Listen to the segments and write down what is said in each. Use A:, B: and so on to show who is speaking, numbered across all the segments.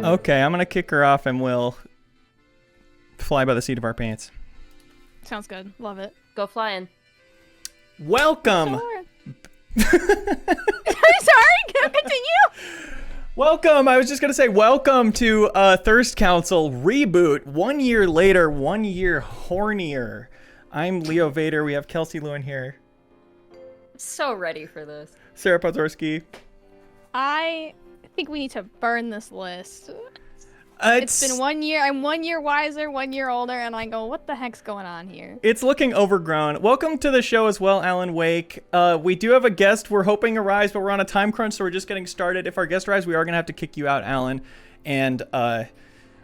A: Okay, I'm gonna kick her off and we'll fly by the seat of our pants.
B: Sounds good. Love it.
C: Go flying.
A: Welcome.
B: Sure. Sorry, continue.
A: Welcome. I was just gonna say welcome to Thirst Council reboot. 1 year later, 1 year hornier. I'm Leo Vader. We have Kelsey Lewin here.
C: So ready for this.
A: Sarah Pozorski.
B: I think we need to burn this list. It's been 1 year. I'm 1 year wiser, 1 year older, and I go, what the heck's going on here?
A: It's looking overgrown. Welcome to the show as well, Alan Wake. We do have a guest we're hoping arrives, but we're on a time crunch, so we're just getting started. If our guest arrives, we are going to have to kick you out, Alan, and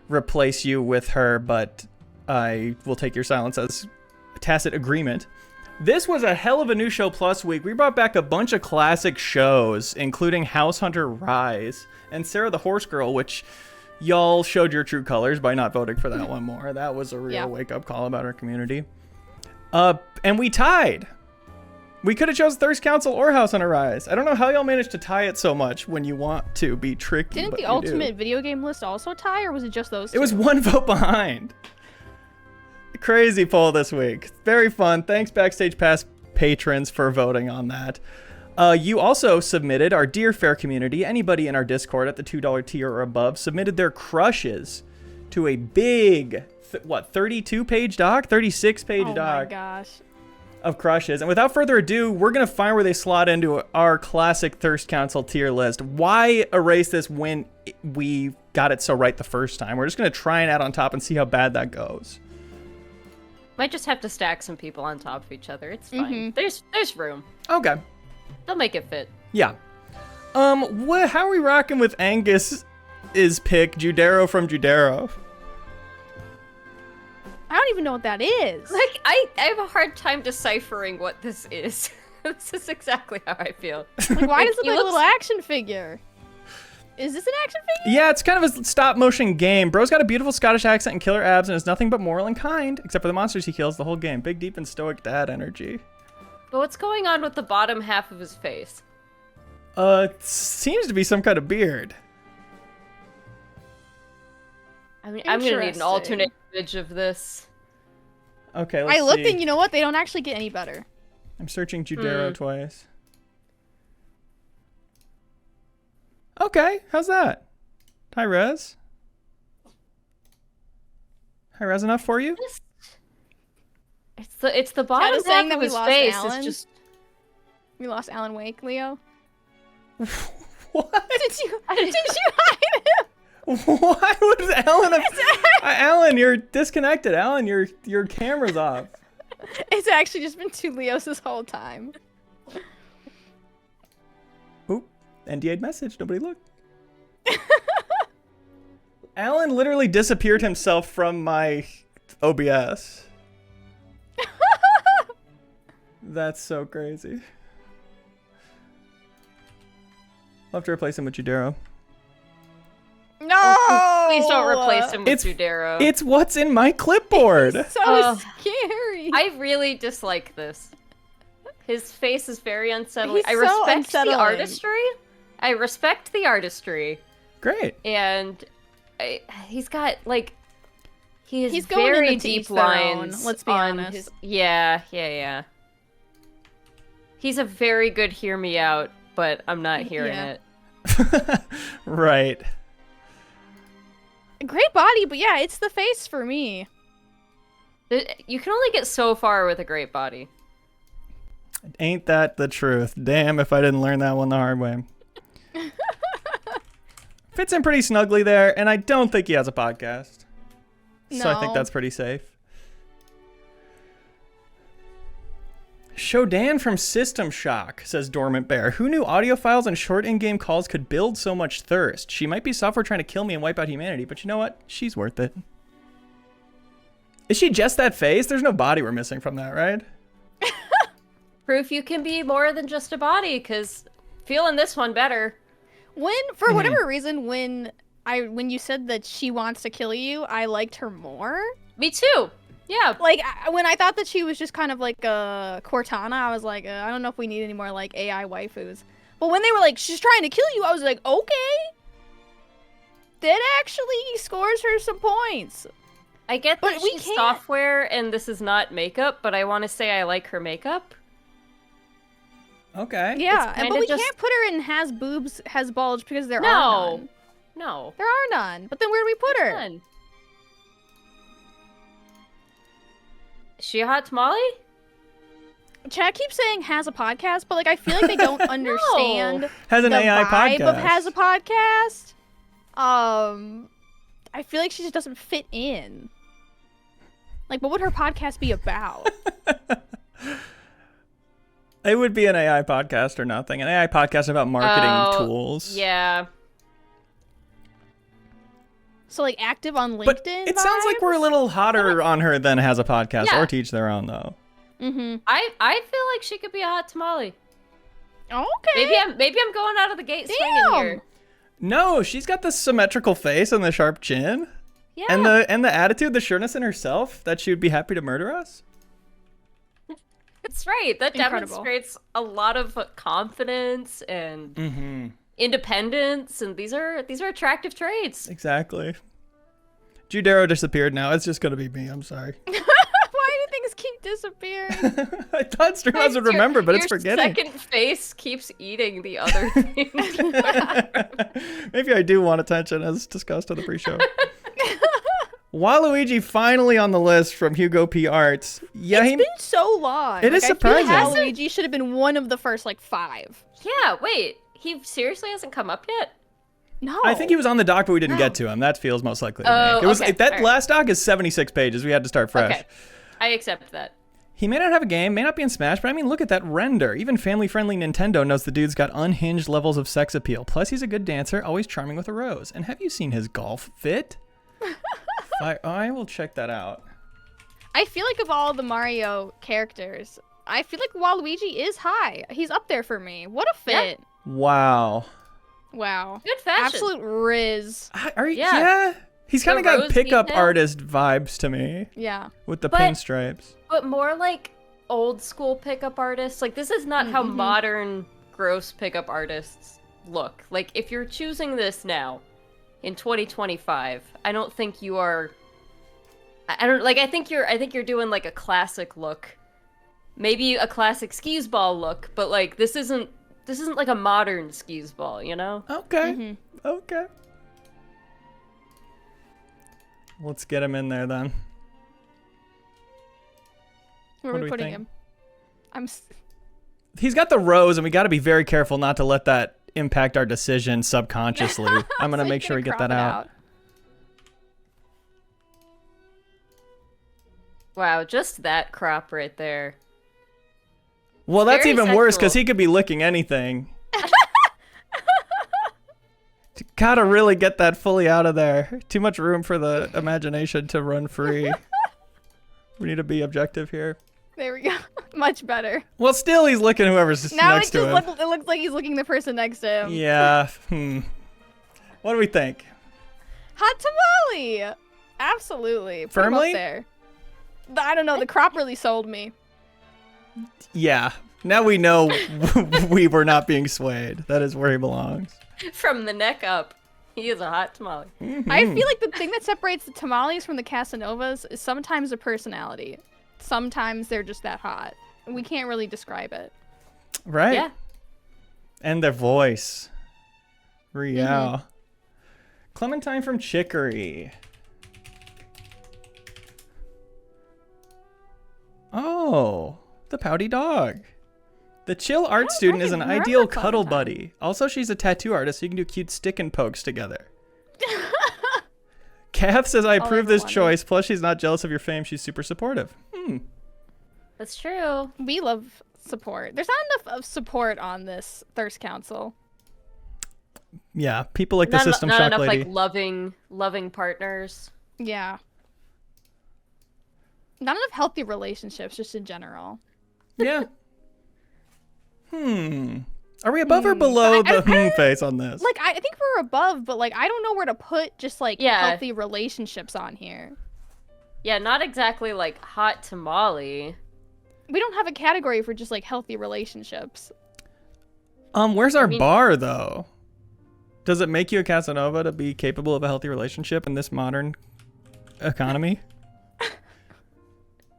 A: replace you with her, but I will take your silence as a tacit agreement. This was a hell of a new show plus week. We brought back a bunch of classic shows, including House Hunter Rise and Sarah the Horse Girl, which y'all showed your true colors by not voting for that one more. That was a real wake-up call about our community. And we tied. We could have chose Thirst Council or House Hunter Rise. I don't know how y'all managed to tie it so much when you want to be tricky.
B: Didn't the ultimate video game list also tie, or was it just those two?
A: It was one vote behind. Crazy poll this week. Very fun. Thanks Backstage Pass patrons for voting on that. You also submitted, our dear fair community, anybody in our Discord at the $2 tier or above, submitted their crushes to a big, 32-page doc? 36-page doc.
B: Oh my gosh.
A: Of crushes. And without further ado, we're going to find where they slot into our classic Thirst Council tier list. Why erase this when we got it so right the first time? We're just going to try and add on top and see how bad that goes.
C: Might just have to stack some people on top of each other. It's fine. There's room.
A: Okay.
C: They'll make it fit.
A: Yeah. How are we rocking with Angus's pick, Judero from Judero?
B: I don't even know what that is.
C: Like, I have a hard time deciphering what this is. This is exactly how I feel.
B: Like, why does it look like a little action figure? Is this an action figure?
A: Yeah, it's kind of a stop-motion game. Bro's got a beautiful Scottish accent and killer abs and is nothing but moral and kind, except for the monsters he kills the whole game. Big, deep, and stoic dad energy.
C: But what's going on with the bottom half of his face?
A: It seems to be some kind of beard.
C: I mean, I'm gonna need an alternate image of this.
A: Okay, let's see.
B: I looked and you know what? They don't actually get any better.
A: I'm searching Judero twice. Okay, how's that? High res? High res enough for you?
C: It's the bottom half of his face. It's just
B: we lost Alan Wake, Leo.
A: What?
B: Did you hide him?
A: Why would Alan have... Alan, you're disconnected. Alan, your camera's off.
B: It's actually just been two Leos this whole time.
A: Oop. NDA'd message. Nobody looked. Alan literally disappeared himself from my OBS. That's so crazy. I'll have to replace him with Judero.
B: No!
C: Please don't replace him with Judero.
A: It's what's in my clipboard.
B: It's so scary.
C: I really dislike this. His face is very unsettling.
B: He's
C: I
B: so
C: respect
B: unsettling.
C: the artistry. I respect the artistry.
A: Great.
C: And he's got, like,
B: he's going
C: very
B: into
C: deep
B: each their
C: lines.
B: own, let's be
C: on
B: honest.
C: His, yeah. He's a very good hear me out, but I'm not hearing it.
A: Right.
B: Great body, but yeah, it's the face for me.
C: You can only get so far with a great body.
A: Ain't that the truth? Damn if I didn't learn that one the hard way. Fits in pretty snugly there, and I don't think he has a podcast. So I think that's pretty safe. Shodan from System Shock, says Dormant Bear. Who knew audio files and short in-game calls could build so much thirst? She might be software trying to kill me and wipe out humanity, but you know what? She's worth it. Is she just that face? There's no body we're missing from that, right?
C: Proof you can be more than just a body, because feeling this one better.
B: For whatever reason, when you said that she wants to kill you, I liked her more.
C: Me too. Yeah.
B: Like, when I thought that she was just kind of like a Cortana, I was like, I don't know if we need any more, like, AI waifus. But when they were like, she's trying to kill you, I was like, okay. did actually scores her some points.
C: I get that she's software and this is not makeup, but I want to say I like her makeup.
A: Okay.
B: Yeah, but we can't put her in has boobs, has bulge because there are none.
C: No.
B: There are none. But then where do we put her?
C: None. Is she a hot tamale?
B: Chad keeps saying has a podcast, but like I feel like they don't understand
A: has an
B: the
A: AI
B: vibe
A: podcast.
B: of has a podcast. I feel like she just doesn't fit in. Like, what would her podcast be about?
A: It would be an AI podcast or nothing. An AI podcast about marketing tools.
C: Yeah.
B: So, like, active on LinkedIn.
A: But it sounds like we're a little hotter on her than has a podcast,
C: Yeah.
A: or to each their own, though.
B: Mm-hmm.
C: I feel like she could be a hot tamale.
B: Okay.
C: Maybe I'm going out of the gate swinging here.
A: No, she's got the symmetrical face and the sharp chin.
B: Yeah.
A: And the attitude, the sureness in herself that she would be happy to murder us.
C: That's right. That
B: Incredible.
C: demonstrates a lot of confidence and independence, and these are attractive traits.
A: Exactly. Judero disappeared now. It's just gonna be me. I'm sorry.
B: Why do things keep disappearing?
A: I thought Streamhouse would remember, but it's forgetting.
C: Your second face keeps eating the other thing.
A: Maybe I do want attention, as discussed on the pre-show. Waluigi finally on the list from Hugo P. Arts. Yeah,
B: It's been so long.
A: It is surprising.
B: I feel like Waluigi should have been one of the first, like, 5.
C: Yeah, wait. He seriously hasn't come up yet?
B: No.
A: I think he was on the doc, but we didn't get to him. That feels most likely to me. It was
C: okay.
A: that
C: All right.
A: last doc is 76 pages. We had to start fresh.
C: Okay. I accept that.
A: He may not have a game, may not be in Smash, but I mean, look at that render. Even family-friendly Nintendo knows the dude's got unhinged levels of sex appeal. Plus, he's a good dancer, always charming with a rose. And have you seen his golf fit? I will check that out.
B: I feel like of all the Mario characters, I feel like Waluigi is high. He's up there for me. What a fit.
A: Wow.
B: Wow.
C: Good fashion.
B: Absolute riz.
A: Are you? Yeah. He's kind of
C: The
A: got
C: rose
A: pickup
C: detail?
A: artist vibes to me.
B: Yeah.
A: With the
C: But-
A: pinstripes.
C: But more like old school pickup artists. Like, this is not how modern gross pickup artists look. Like, if you're choosing this now, in 2025, I don't think you are... I think you're doing, like, a classic look. Maybe a classic skis ball look, but, like, this isn't like a modern skis ball, you know?
A: Okay. Okay. Let's get him in there, then.
B: Where
A: What
B: are
A: do
B: we
A: we
B: putting
A: think?
B: him?
A: He's got the rose, and we got to be very careful not to let that impact our decision subconsciously. I'm going to
B: So
A: make
B: he's
A: sure we
B: gonna
A: get that
B: crop it
A: out.
C: Wow, just that crop right there.
A: Well, that's
C: Very
A: even worse because
C: sexual.
A: he could be licking anything. Gotta really get that fully out of there. Too much room for the imagination to run free. We need to be objective here.
B: There we go. Much better.
A: Well, still, he's licking whoever's
B: Now
A: next to him.
B: it looks like he's looking the person next to him.
A: Yeah. What do we think?
B: Hot tamale. Absolutely. Put him
A: Firmly?
B: up there. I don't know. The crop really sold me.
A: Yeah. Now we know we were not being swayed. That is where he belongs.
C: From the neck up, he is a hot tamale.
B: I feel like the thing that separates the tamales from the Casanovas is sometimes their personality. Sometimes they're just that hot. We can't really describe it.
A: Right?
C: Yeah.
A: And their voice. Real. Clementine from Chicory. Oh, the pouty dog. The chill art student is an
B: remember
A: ideal cuddle
B: Clementine.
A: buddy. Also, she's a tattoo artist, so you can do cute stick and pokes together. Kath says, I approve
B: ever
A: this
B: wanted.
A: choice. Plus, she's not jealous of your fame. She's super supportive.
C: That's true.
B: We love support. There's not enough of support on this Thirst Council.
A: Yeah, people like the
C: Not
A: System
C: enough
A: Shock lady.
C: like loving partners.
B: Yeah. Not enough healthy relationships, just in general.
A: Yeah. Are we above or below
B: I-
A: the face on this?
B: Like, I think we're above, but, like, I don't know where to put just, like,
C: Yeah.
B: healthy relationships on here.
C: Yeah, not exactly like hot tamale.
B: We don't have a category for just, like, healthy relationships.
A: Where's our
C: mean-
A: bar though? Does it make you a Casanova to be capable of a healthy relationship in this modern economy?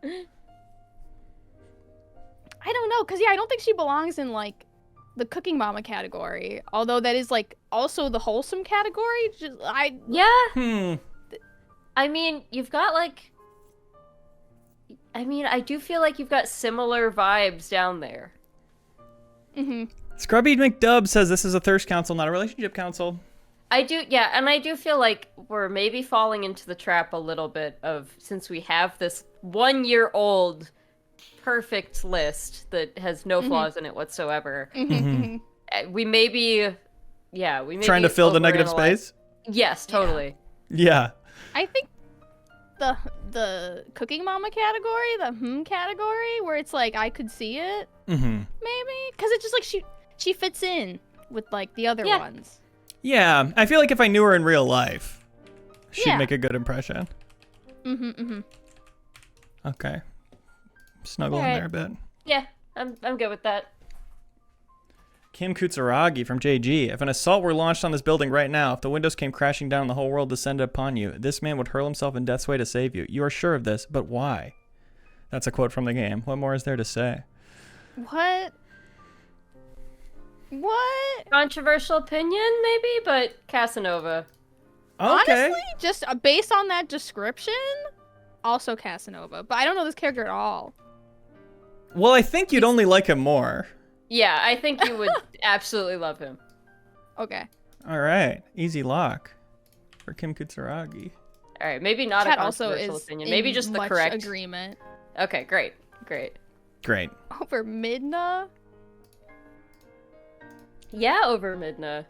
B: I don't know, because, yeah, I don't think she belongs in, like, the cooking mama category. Although that is, like, also the wholesome category.
C: Yeah. I mean, you've got, like... I mean, I do feel like you've got similar vibes down there.
A: Scrubby McDub says this is a thirst council, not a relationship council.
C: I do, yeah, and I do feel like we're maybe falling into the trap a little bit of, since we have this 1-year-old perfect list that has no flaws in it whatsoever. We may be,
A: trying to fill the negative space?
C: Yes, totally.
A: Yeah.
B: I think the cooking mama category, the category, where it's like I could see it, maybe, because it's just like she fits in with like the other ones.
A: Yeah, I feel like if I knew her in real life, she'd make a good impression. Okay. Snuggle in there a bit.
C: Yeah, I'm good with that.
A: Kim Kutsaragi from JG. If an assault were launched on this building right now, if the windows came crashing down, the whole world descended upon you, this man would hurl himself in death's way to save you. You are sure of this, but why? That's a quote from the game. What more is there to say?
B: What?
C: Controversial opinion, maybe, but Casanova.
A: Okay.
B: Honestly, just based on that description, also Casanova. But I don't know this character at all.
A: Well, I think you'd only like him more.
C: Yeah, I think you would absolutely love him.
B: Okay.
A: All right. Easy lock for Kim Kutsaragi.
C: All right, maybe not
B: Chat
C: a controversial opinion. Maybe just the correct
B: agreement.
C: Okay, great.
B: Over Midna?
C: Yeah, over Midna.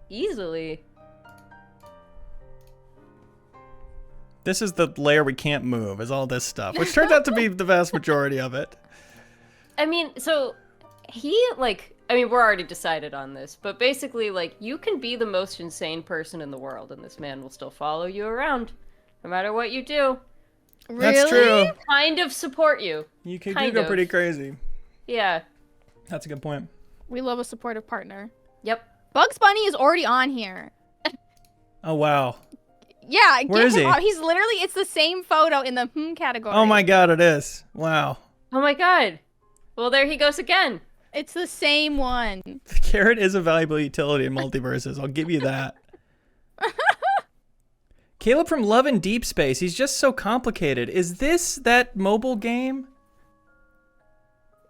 C: Easily.
A: This is the layer we can't move, is all this stuff, which turns out to be the vast majority of it.
C: I mean, so we're already decided on this, but basically, like, you can be the most insane person in the world, and this man will still follow you around, no matter what you do.
B: Really?
A: That's true.
C: Kind of support you.
A: You can go pretty crazy.
C: Yeah.
A: That's a good point.
B: We love a supportive partner.
C: Yep.
B: Bugs Bunny is already on here.
A: Oh, wow.
B: Yeah,
A: where is he?
B: He's literally, it's the same photo in the category.
A: Oh my god, it is. Wow.
C: Oh my god. Well, there he goes again.
B: It's the same one.
A: The carrot is a valuable utility in multiverses. I'll give you that. Caleb from Love and Deep Space. He's just so complicated. Is this that mobile game?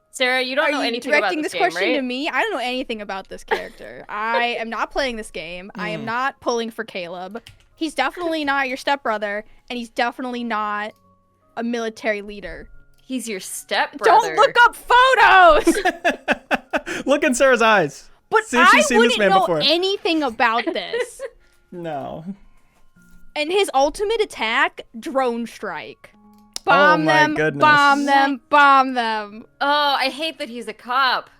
C: Sarah, you don't know anything about this game, right?
B: Are you directing this question to me? I don't know anything about this character. I am not playing this game. I am not pulling for Caleb. He's definitely not your stepbrother, and he's definitely not a military leader.
C: He's your stepbrother.
B: Don't look up photos!
A: Look in Sarah's eyes.
B: But
A: see if she's seen this man
B: know
A: before.
B: anything about this.
A: No.
B: And his ultimate attack, drone strike. Bomb them,
A: goodness.
B: bomb them, bomb them.
C: Oh, I hate that he's a cop.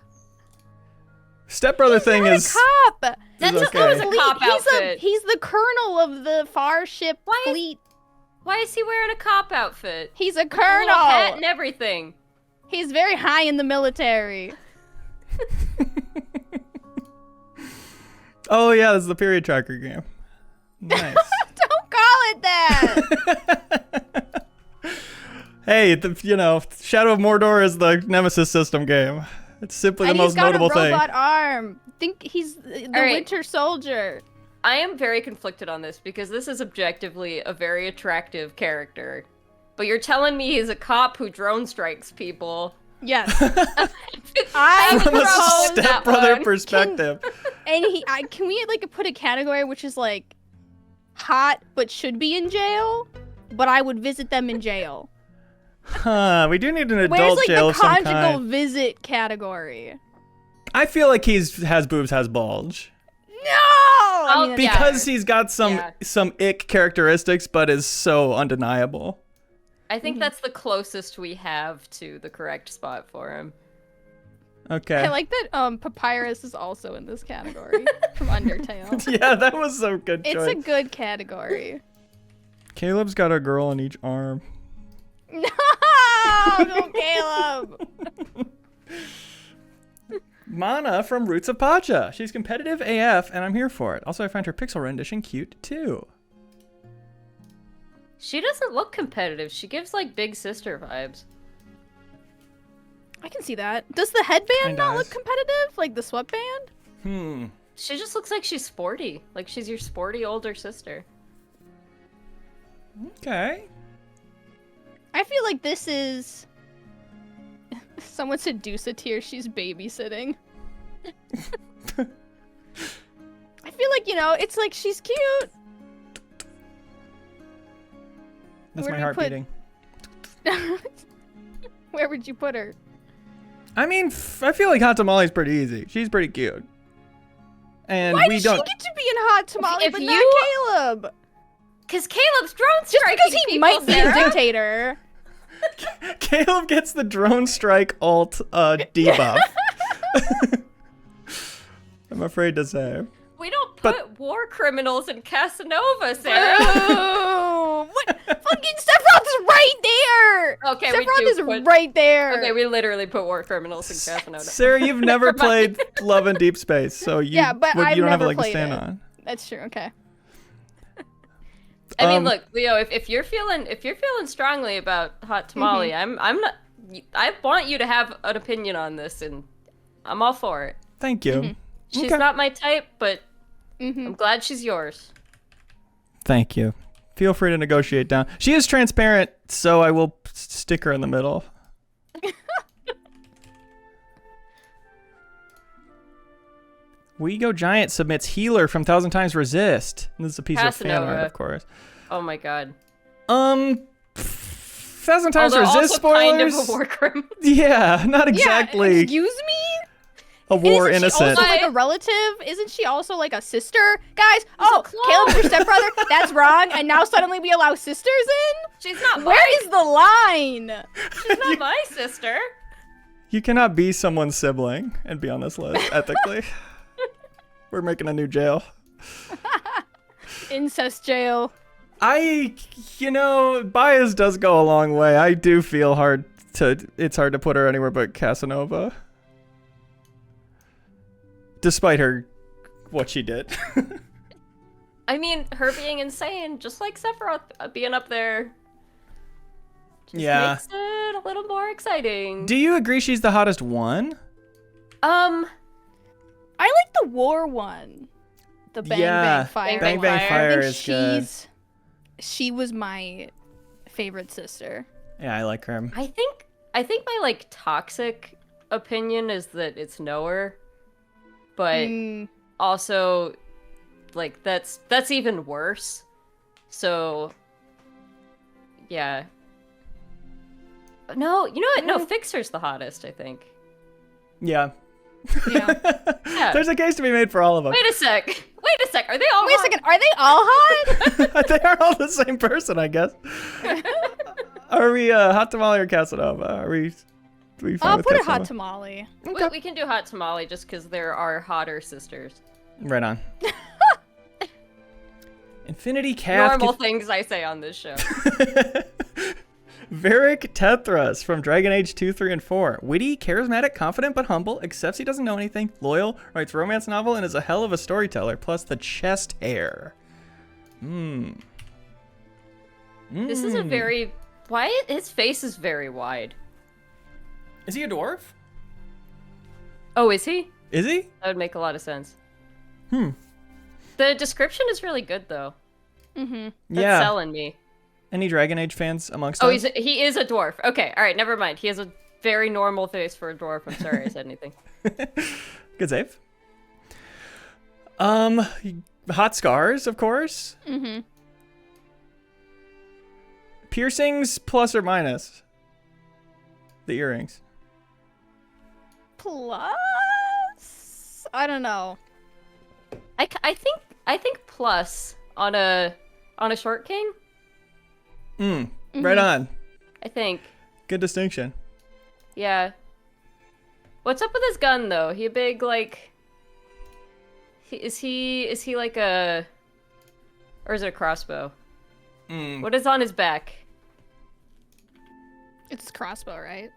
A: Stepbrother thing is
B: cop.
C: That was
A: okay.
C: a cop outfit.
B: He's the colonel of the far ship fleet.
C: Why is he wearing a cop outfit?
B: He's a
C: With
B: colonel.
C: a little hat and everything.
B: He's very high in the military.
A: Oh yeah, this is the period tracker game. Nice.
B: Don't call it that.
A: Hey, Shadow of Mordor is the Nemesis system game. It's simply the most notable thing.
B: He's got a robot arm. Think he's the Winter Soldier.
C: I am very conflicted on this because this is objectively a very attractive character. But you're telling me he's a cop who drone strikes people.
B: Yes.
A: From a stepbrother perspective.
B: Can we put a category which is like hot but should be in jail? But I would visit them in jail.
A: Huh, we do need an adult jail of some kind.
B: Where's the conjugal visit category?
A: I feel like has boobs, has bulge.
B: No!
A: Because he's got some ick characteristics, but is so undeniable.
C: I think that's the closest we have to the correct spot for him.
A: Okay.
B: I like that Papyrus is also in this category from Undertale.
A: Yeah, that was a good choice.
B: It's a good category.
A: Caleb's got a girl on each arm.
B: No, Caleb.
A: Mana from Roots of Pacha. She's competitive AF, and I'm here for it. Also, I find her pixel rendition cute, too.
C: She doesn't look competitive. She gives, like, big sister vibes.
B: I can see that. Does the headband not look competitive? Like the sweatband?
C: She just looks like she's sporty. Like she's your sporty older sister.
A: Okay.
B: I feel like this is... Someone said Deuceteer, she's babysitting. I feel like, you know, it's like she's cute.
A: That's my heart beating.
B: Where would you put her?
A: I mean, I feel like Hot Tamale's pretty easy. She's pretty cute. And
B: Why
A: we
B: does
A: don't...
B: she get to be in Hot Tamale, but not Caleb?
C: Because Caleb's drone
B: Just
C: striking
B: because he
C: people,
B: might be a dictator.
A: Caleb gets the drone strike alt debuff. I'm afraid to say.
C: We don't put war criminals in Casanova, Sarah.
B: Oh, what? Fucking Sephiroth's right there.
C: Okay,
B: Sephiroth is right there.
C: Okay, we literally put war criminals in Casanova.
A: Sarah, you've never played Love in Deep Space, so you,
B: but I've
A: you don't have a
B: never
A: leg to
B: played
A: stand
B: it.
A: on.
B: That's true. Okay.
C: I mean, look, Leo, if you're feeling strongly about Hot Tamale, I'm not. I want you to have an opinion on this, and I'm all for it.
A: Thank you.
C: She's not my type, but I'm glad she's yours.
A: Thank you. Feel free to negotiate down. She is transparent, so I will stick her in the middle. We Go Giant submits Healer from Thousand Times Resist. This is a piece of fan art, of course.
C: Oh my god.
A: Thousand Times Resist
C: also
A: spoilers.
C: Kind of a war criminal.
A: Yeah, not exactly.
B: Yeah, excuse me?
A: A war
B: Isn't
A: innocent.
B: she also like a relative? Isn't she also like a sister? Guys, Caleb's your stepbrother? That's wrong. And now suddenly we allow sisters in?
C: She's not
B: Where is the line?
C: She's not my sister.
A: You cannot be someone's sibling and be on this list, ethically. We're making a new jail.
B: Incest jail.
A: You know, bias does go a long way. I do feel it's hard to put her anywhere but Casanova. Despite what she did.
C: I mean, her being insane, just like Sephiroth being up there, just makes it a little more exciting.
A: Do you agree she's the hottest one?
B: I like the war one. The Bang Bang Fire.
A: Bang Bang Fire is good.
B: She was my favorite sister.
A: Yeah, I like her.
C: I think my like toxic opinion is that it's Knower, but also like that's even worse. So yeah. No, you know what? No, Fixer's the hottest, I think.
A: Yeah.
C: Yeah.
A: There's a case to be made for all of them.
C: Wait a sec. Are they all
B: Wait a second. Are they all hot?
A: They are all the same person, I guess. Are we Hot Tamale or Casanova? Are we fine
B: I'll
A: with
B: put it
A: Casanova?
B: Hot Tamale.
C: Okay. We can do Hot Tamale just because there are hotter sisters.
A: Right on. Infinity Calf.
C: Normal things I say on this show.
A: Veric Tethras from Dragon Age 2, 3, and 4. Witty, charismatic, confident, but humble, accepts he doesn't know anything, loyal, writes romance novel, and is a hell of a storyteller, plus the chest hair.
C: This is a very... Why? His face is very wide.
A: Is he a dwarf?
C: Oh, is he?
A: Is he?
C: That would make a lot of sense. The description is really good, though. That's selling me.
A: Any Dragon Age fans amongst
C: us?
A: us?
C: He is a dwarf. Okay, all right, never mind. He has a very normal face for a dwarf. I'm sorry I said anything.
A: Good save. Hot scars, of course. Piercings, plus or minus the earrings.
B: Plus, I don't know.
C: I think plus on a short king.
A: Right on.
C: I think.
A: Good distinction.
C: Yeah. What's up with his gun though? He a big like. Is he like a? Or is it a crossbow? What is on his back?
B: It's a crossbow, right?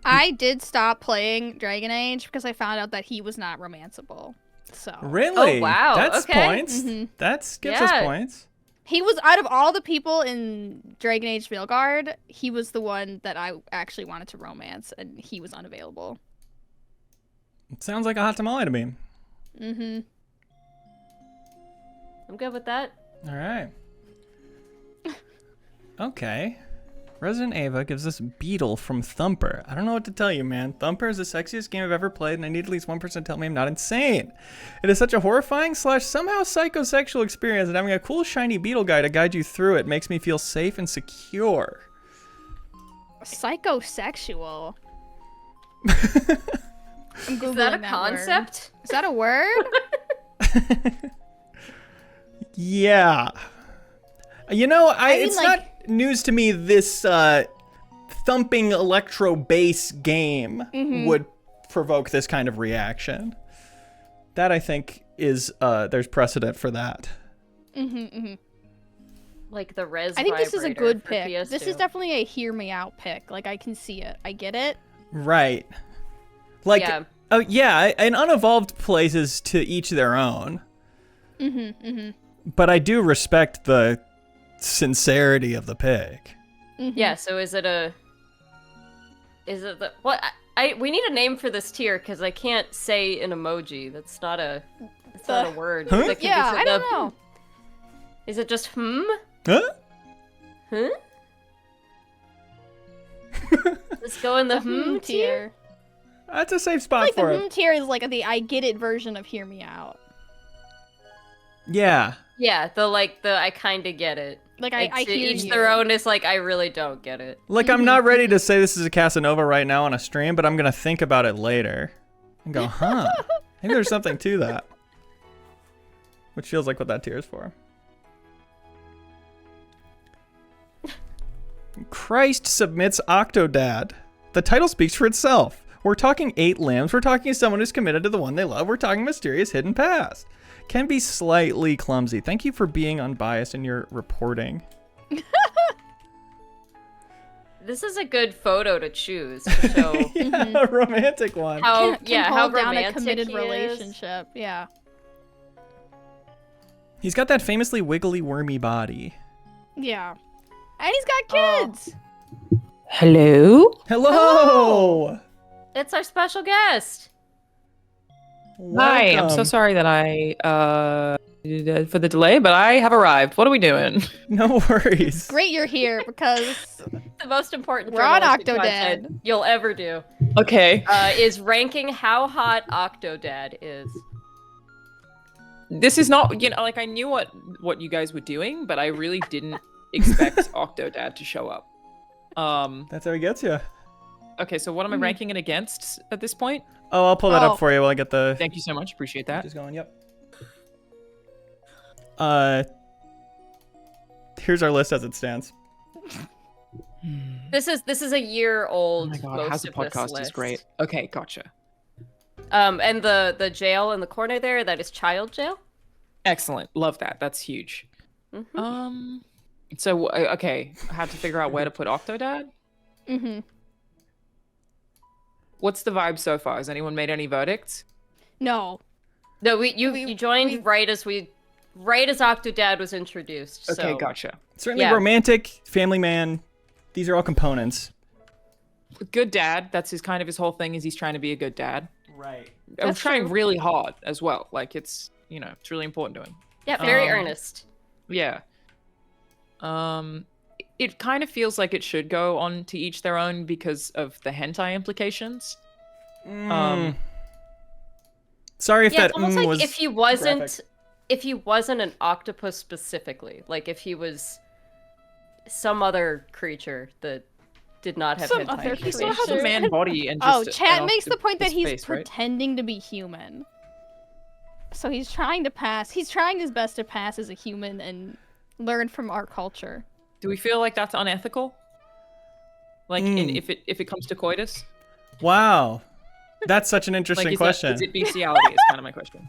B: I did stop playing Dragon Age because I found out that he was not romanceable. So
A: Really?
C: Oh, wow.
A: That's
C: Okay.
A: points. That gives us points.
B: he was, out of all the people in Dragon Age Veilguard, he was the one that I actually wanted to romance, and he was unavailable.
A: It sounds like a hot tamale to me.
B: Mm-hmm.
C: I'm good with that.
A: All right. Okay. Resident Ava gives us Beetle from Thumper. I don't know what to tell you, man. Thumper is the sexiest game I've ever played, and I need at least 1% to tell me I'm not insane. It is such a horrifying / somehow psychosexual experience, and having a cool shiny Beetle guy to guide you through it makes me feel safe and secure.
B: Psychosexual. I'm Googling
C: Is that a
B: word.
C: concept?
B: Is that a word?
A: Yeah. You know,
B: I mean,
A: it's
B: like-
A: not news to me this thumping electro bass game would provoke this kind of reaction. That, I think, is there's precedent for that.
C: Like the res
B: I think this is a
C: vibrator
B: good
C: for
B: pick.
C: PS2.
B: This is definitely a hear me out pick. Like, I can see it. I get it.
A: Right. Like,
C: Yeah.
A: oh yeah, and unevolved places to each their own. But I do respect the sincerity of the pick.
C: Yeah, so is it the what we need a name for this tier because I can't say an emoji. That's not a word.
A: Huh?
C: That can
B: Yeah,
C: be
B: I don't know.
C: Is it just
A: Huh?
C: Huh? Let's go in the
B: The
C: tier.
A: That's a safe spot
B: Like
A: for
B: the
A: it.
B: tier is like the I get it version of hear me out.
A: Yeah.
C: Yeah, the I kinda get it.
B: Like I
C: It's-
B: hear
C: each
B: you.
C: their own is like I really don't get it.
A: Like, I'm not ready to say this is a Casanova right now on a stream, but I'm going to think about it later. And go, huh. Maybe there's something to that. Which feels like what that tier is for. Christ submits Octodad. The title speaks for itself. We're talking 8 limbs. We're talking someone who's committed to the one they love. We're talking mysterious hidden past. Can be slightly clumsy. Thank you for being unbiased in your reporting.
C: This is a good photo to choose to show
A: Yeah, a romantic one.
C: how
B: Can
C: how
B: hold down a
C: romantic
B: committed
C: he is.
B: relationship. Yeah.
A: He's got that famously wiggly, wormy body.
B: Yeah. And he's got kids.
D: Hello?
A: Hello!
C: It's our special guest.
D: Hi, I'm so
A: Welcome.
D: sorry that for the delay, but I have arrived. What are we doing?
A: No worries.
B: Great you're here because
C: The most important
B: We're on
C: journalistic
B: Octodad.
C: content you'll ever do
D: Okay.
C: is ranking how hot Octodad is.
D: This is not, like I knew what you guys were doing, but I really didn't expect Octodad to show up.
A: That's how he gets you.
D: Okay, so what am I ranking it against at this point?
A: Oh, I'll pull that
B: Oh.
A: up for you while I get the
D: Thank you so much. Appreciate that.
A: just going. Yep. Here's our list as it stands.
C: This is a year
D: Oh
C: old.
D: my god,
C: most
D: How's the
C: of this
D: podcast is
C: list.
D: great. Okay, gotcha.
C: And the jail in the corner there, that is child jail.
D: Excellent. Love that. That's huge.
C: Mhm.
D: So, okay, I have to figure out where to put Octodad. What's the vibe so far? Has anyone made any verdicts?
B: no.
C: No, you joined right as Octodad was introduced.
D: Okay,
C: so.
D: gotcha.
A: Certainly
C: Yeah.
A: romantic, family man. These are all components.
D: Good dad. That's his whole thing is he's trying to be a good dad.
A: Right.
D: I'm
B: That's
D: trying
B: true.
D: really hard as well. Like it's really important to him.
C: Yeah, very
D: Um,
C: earnest.
D: Yeah. It kind of feels like it should go on to each their own because of the hentai implications.
A: Sorry if
C: Yeah,
A: that
C: it's almost like
A: was
C: if he wasn't an octopus specifically, like if he was some other creature that did not have
B: Some
C: hentai.
B: other
D: He still has a
B: creature.
D: man body and just
B: Oh, chat makes the point that
D: octopus
B: he's
D: face, right?
B: pretending to be human. So he's trying to pass. He's trying his best to pass as a human and learn from our culture.
D: Do we feel like that's unethical? Like if it comes to coitus?
A: Wow. That's such an interesting
D: Like
A: question.
D: is it bestiality is kind of my question.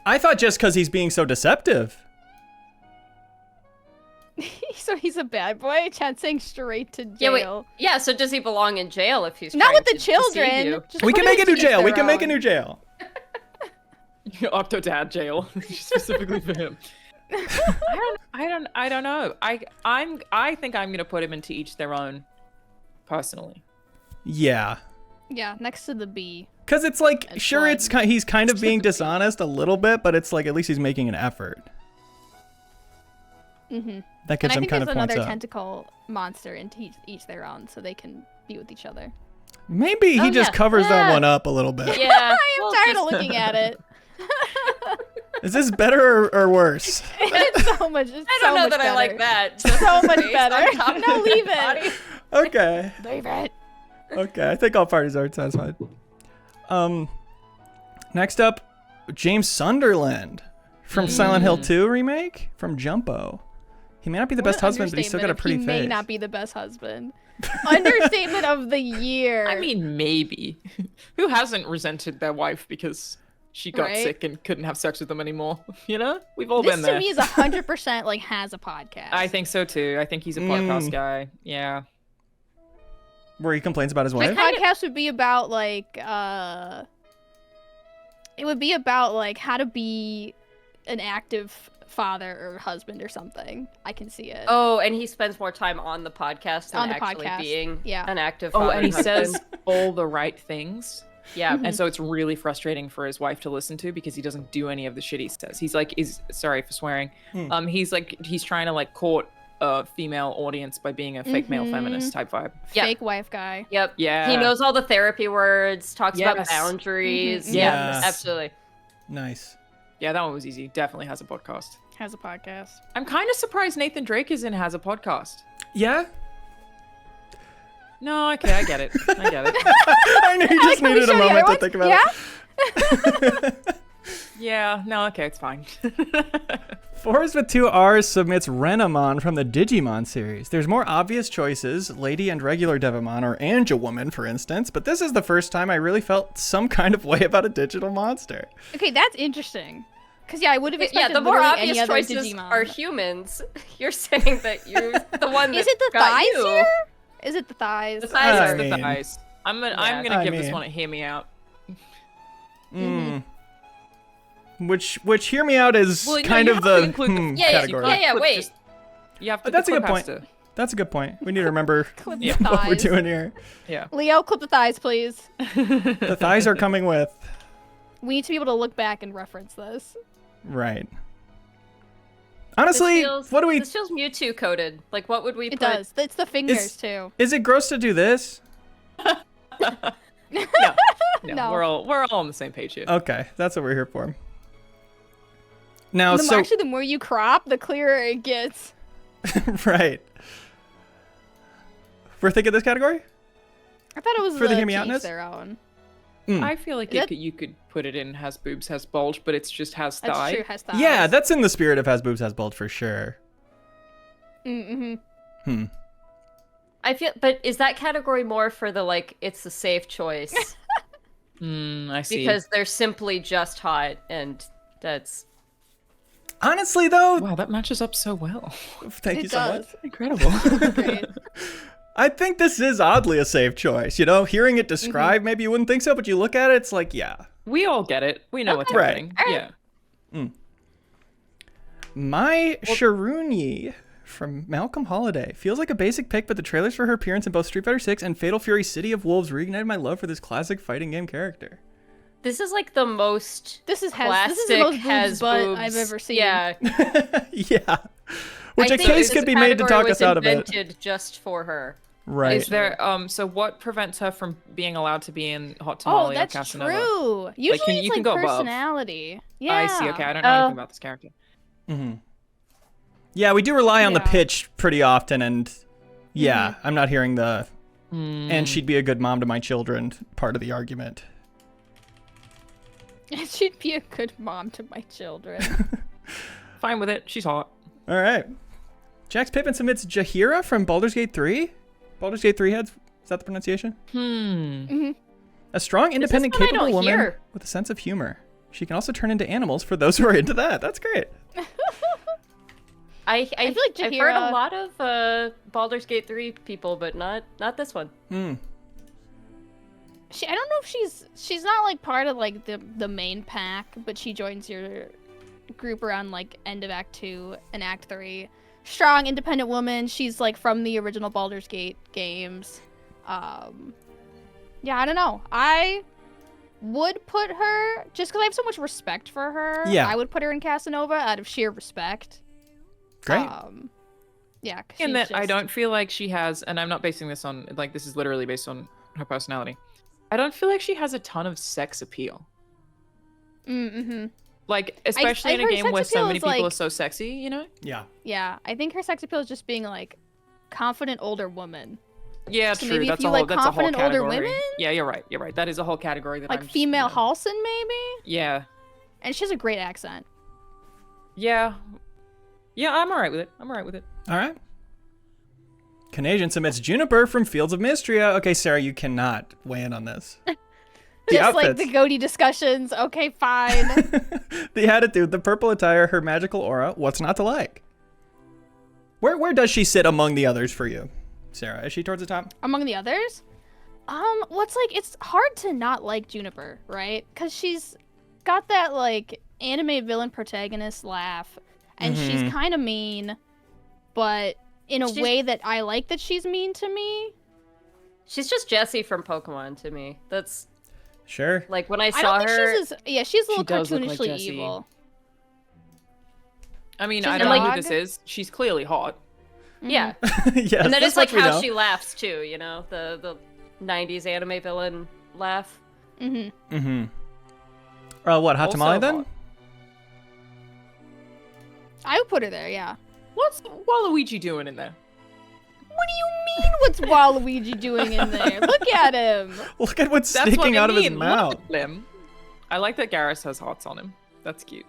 A: I thought just because he's being so deceptive.
B: So he's a bad boy. Chat saying straight to
C: Yeah,
B: jail.
C: wait. Yeah, so does he belong in jail if he's
B: Not
C: trying
B: with the
C: to deceive
B: children.
C: you?
B: Just
A: We
B: put
A: can
B: him
A: make a new
B: to
A: jail.
B: each
A: We
B: their
A: can make a
B: own.
A: new jail.
D: Octodad jail specifically for him. I don't know. I think I'm gonna put him into each their own, personally.
A: Yeah.
B: Yeah, next to the B.
A: Because it's like,
B: And
A: sure,
B: blood.
A: he's kind of being dishonest a little bit, but it's like at least he's making an effort.
B: Mm-hmm.
A: That gives
B: And I
A: him
B: think
A: kind
B: there's
A: of points
B: another
A: up.
B: tentacle monster into each their own, so they can be with each other.
A: Maybe he
C: Oh,
A: just
C: yeah.
A: covers that
C: Yeah.
A: one up a little bit.
C: Yeah.
B: I am
C: well,
B: tired
C: just-
B: of looking at it.
A: Is this better or worse?
B: It's so much. It's
C: I don't
B: so
C: know
B: much
C: that I like
B: better.
C: that. Just
B: So
C: in
B: much
C: case
B: better.
C: on top of
B: No,
C: his
B: leave it.
C: body.
A: Okay.
B: Leave it.
A: Okay, I think all parties are satisfied. Next up, James Sunderland from Silent Hill 2 remake from Jumbo. He may not be the best husband, but he's still got a pretty
B: He
A: face.
B: may not be the best husband. Understatement of the year.
D: I mean, maybe. Who hasn't resented their wife because she got
B: Right.
D: sick and couldn't have sex with them anymore? You know, we've all
B: this
D: been
B: to
D: there.
B: me is 100% like has a podcast.
D: I think so too. I think he's a podcast guy. Yeah.
A: Where he complains about his
B: His
A: wife?
B: podcast would be about like it would be about like how to be an active father or husband or something. I can see it.
C: Oh, and he spends more time on the podcast than
B: On the
C: actually
B: podcast.
C: being
B: Yeah.
C: an active
D: Oh,
C: father
D: and he
C: husband.
D: says all the right things.
C: Yeah.
D: And so it's really frustrating for his wife to listen to because he doesn't do any of the shit he says. He's like, sorry for swearing. He's trying to like court a female audience by being a fake male feminist type vibe.
C: Yeah.
B: Fake wife guy.
C: Yep.
D: Yeah.
C: He knows all the therapy words, talks about
D: Yes.
C: boundaries.
B: Mhm.
C: Yeah,
A: Yes.
C: absolutely.
A: Nice.
D: Yeah, that one was easy. Definitely has a podcast.
B: Has a podcast.
D: I'm kind of surprised Nathan Drake is in Has a Podcast.
A: Yeah?
D: No, okay, I get it. I get it.
A: I knew you just
B: Can we
A: needed a
B: show the
A: moment to
B: other
A: think
B: ones?
A: about
B: Yeah?
A: it.
D: Yeah, no, okay, it's fine.
A: Forrest with 2 R's submits Renamon from the Digimon series. There's more obvious choices, Lady and regular Devimon or Angelwoman, for instance, but this is the first time I really felt some kind of way about a digital monster.
B: Okay, that's interesting. Cause yeah, I would have
C: Yeah,
B: expected
C: the more
B: literally any
C: obvious
B: other
C: choices
B: Digimon.
C: are humans. You're saying that you're the one that
B: Is it the
C: got
B: thighs
C: you.
B: here? Is it the thighs?
C: The thighs
A: I
C: are
D: It's
A: mean-
D: the thighs. I'm gonna
A: I
D: give this
A: mean-
D: one a hear me out.
A: Which hear me out is
D: Well, no,
A: kind
D: you
A: of
D: have to
A: the
D: include the-
C: Yeah,
A: category.
C: yeah,
D: Clip
C: wait.
D: just- You have to.
A: That's a
D: the
A: good
D: clip has
A: point.
D: to-
A: That's a good point. We need to remember
B: Clip the
A: what we're
B: thighs.
A: doing here.
D: Yeah.
B: Leo, clip the thighs, please.
A: The thighs are coming with.
B: We need to be able to look back and reference this.
A: Right. Honestly, what do we...
C: This feels Mewtwo coded. Like, what would we
B: It
C: put?
B: does. It's the fingers
A: Is-
B: too.
A: Is it gross to do this?
D: No,
B: No.
D: we're all on the same page here.
A: Okay, that's what we're here for. Now,
B: The
A: so...
B: actually, the more you crop, the clearer it gets.
A: right. We're thinking this category?
B: I thought it was
A: For the
B: to
A: hear me
B: each
A: outness?
B: their own.
D: I feel like
B: That-
D: you could put it in has boobs, has bulge, but it's just has
B: That's
D: thigh.
B: true. Has thighs.
A: Yeah, that's in the spirit of has boobs, has bulge for sure.
B: Mm-hmm.
C: I feel, but is that category more for the like? It's a safe choice
D: I see.
C: because they're simply just hot, and that's
A: Honestly, though,
D: Wow, that matches up so well.
A: thank you
B: It
A: so much.
B: does.
D: Incredible.
B: Great.
A: I think this is oddly a safe choice. You know, hearing it described, maybe you wouldn't think so, but you look at it, it's like, yeah.
D: We all get it. We know what's
A: Right.
D: happening. Yeah.
A: My Sharuni from Malcolm Holiday feels like a basic pick, but the trailers for her appearance in both Street Fighter 6 and Fatal Fury City of Wolves reignited my love for this classic fighting game character.
C: this is like the most
B: This is
C: classic
B: this is the most boobs
C: has
B: butt
C: boobs.
B: I've ever seen.
C: Yeah,
A: Yeah. Which
C: I
A: a
C: think
A: case
C: this
A: could be made to
C: category
A: talk us
C: was
A: out of it.
C: invented just for her.
A: Right.
D: Is there so what prevents her from being allowed to be in Hot
B: Oh,
D: Tamale or
B: that's
D: Casanova?
B: true. Usually
D: you
B: it's
D: can
B: like
D: go above.
B: personality. Yeah.
D: I see. Okay, I don't know anything about this character.
A: Yeah, we do rely on the
B: Yeah.
A: pitch pretty often, and yeah, I'm not hearing the and she'd be a good mom to my children part of the argument.
B: She'd be a good mom to my children.
D: Fine with it. She's hot.
A: All right. Jax Pippin submits Jahira from Baldur's Gate 3. Baldur's Gate 3 heads? Is that the pronunciation? A strong, independent,
C: one I
A: capable
C: don't
A: woman
C: hear?
A: with a sense of humor. She can also turn into animals for those who are into that. That's great.
C: I
B: feel like
C: I've heard
B: Jahira-
C: a lot of Baldur's Gate 3 people, but not this one.
A: Hmm.
B: I don't know if she's not like part of like the main pack, but she joins your group around like end of Act 2 and Act 3. Strong, independent woman. She's like from the original Baldur's Gate games. Yeah, I don't know. I would put her, just because I have so much respect for her,
A: Yeah.
B: I would put her in Casanova out of sheer respect.
A: Great.
B: Yeah. 'Cause
D: And
B: she's
D: that I
B: just-
D: don't feel like she has, and I'm not basing this on, like, this is literally based on her personality. I don't feel like she has a ton of sex appeal.
B: Mm-hmm.
D: Like, especially in a
B: her
D: game
B: sex
D: where so
B: appeal
D: many
B: is,
D: people are
B: like-
D: so sexy, you know?
A: Yeah.
B: Yeah, I think her sex appeal is just being like confident older woman.
D: Yeah,
B: So
D: true.
B: maybe if
D: That's
B: you
D: a whole,
B: like
D: that's a whole
B: confident older
D: category.
B: women?
D: Yeah, you're right. You're right. That is a whole category that
B: Like
D: I'm just,
B: female
D: yeah.
B: Hson, maybe?
D: Yeah.
B: And she has a great accent.
D: Yeah. Yeah, I'm alright with it. I'm alright with it.
A: All right. Canadian submits Juniper from Fields of Mystria. Okay, Sarah, you cannot weigh in on this. The
B: Just like
A: outfits.
B: the goatee discussions. Okay, fine.
A: The attitude, the purple attire, her magical aura. What's not to like? Where does she sit among the others for you, Sarah? Is she towards the top?
B: Among the others? What's like, it's hard to not like Juniper, right? Because she's got that like anime villain protagonist laugh, and she's kind of mean, but in a way that I like that she's mean to me.
C: She's just Jessie from Pokemon to me. That's
A: Sure.
C: like when I
B: I
C: saw
B: don't think
C: her.
B: she's she's a little
D: does look like
B: cartoonishly
D: Jessie.
B: evil.
D: I mean,
B: She's
D: I
B: a
D: don't know who
B: dog.
D: this is. She's clearly hot.
C: Yeah,
A: Yes.
C: and that
A: this
C: is like
A: much we
C: how
A: know.
C: she laughs too. You know, the 90s anime villain laugh.
B: Mm-hmm.
A: Mm-hmm. What, hot
D: Also
A: tamale then?
D: hot.
B: I would put her there, yeah.
D: What's Waluigi doing in there?
B: What do you mean? What's Waluigi doing in there? Look at him.
A: Look at what's
D: That's
A: sticking
D: what I
A: out of his
D: mean.
A: mouth.
D: Look at him. I like that Garrus has hearts on him. That's cute.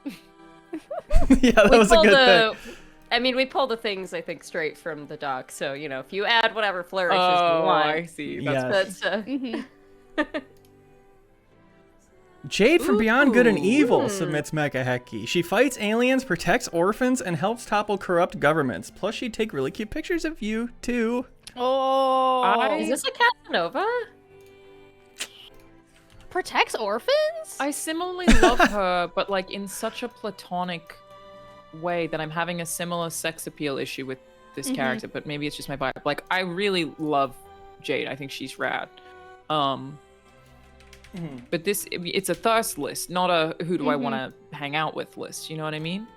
A: Yeah, that was a good thing.
C: I mean, we pull the things I think straight from the doc. So you know, if you add whatever flourishes you
D: Oh,
C: want,
D: I see. That's
A: Yes.
C: that's
B: Mm-hmm.
A: Jade from Beyond Good and
C: Ooh.
A: Evil submits Mecha Heki. She fights aliens, protects orphans, and helps topple corrupt governments. Plus, she'd take really cute pictures of you, too.
B: Oh.
C: is this a Casanova?
B: Protects orphans?
D: I similarly love her, but like in such a platonic way that I'm having a similar sex appeal issue with this character, but maybe it's just my vibe. Like, I really love Jade. I think she's rad. But it's a thirst list, not a who do I want to hang out with list. You know what I mean?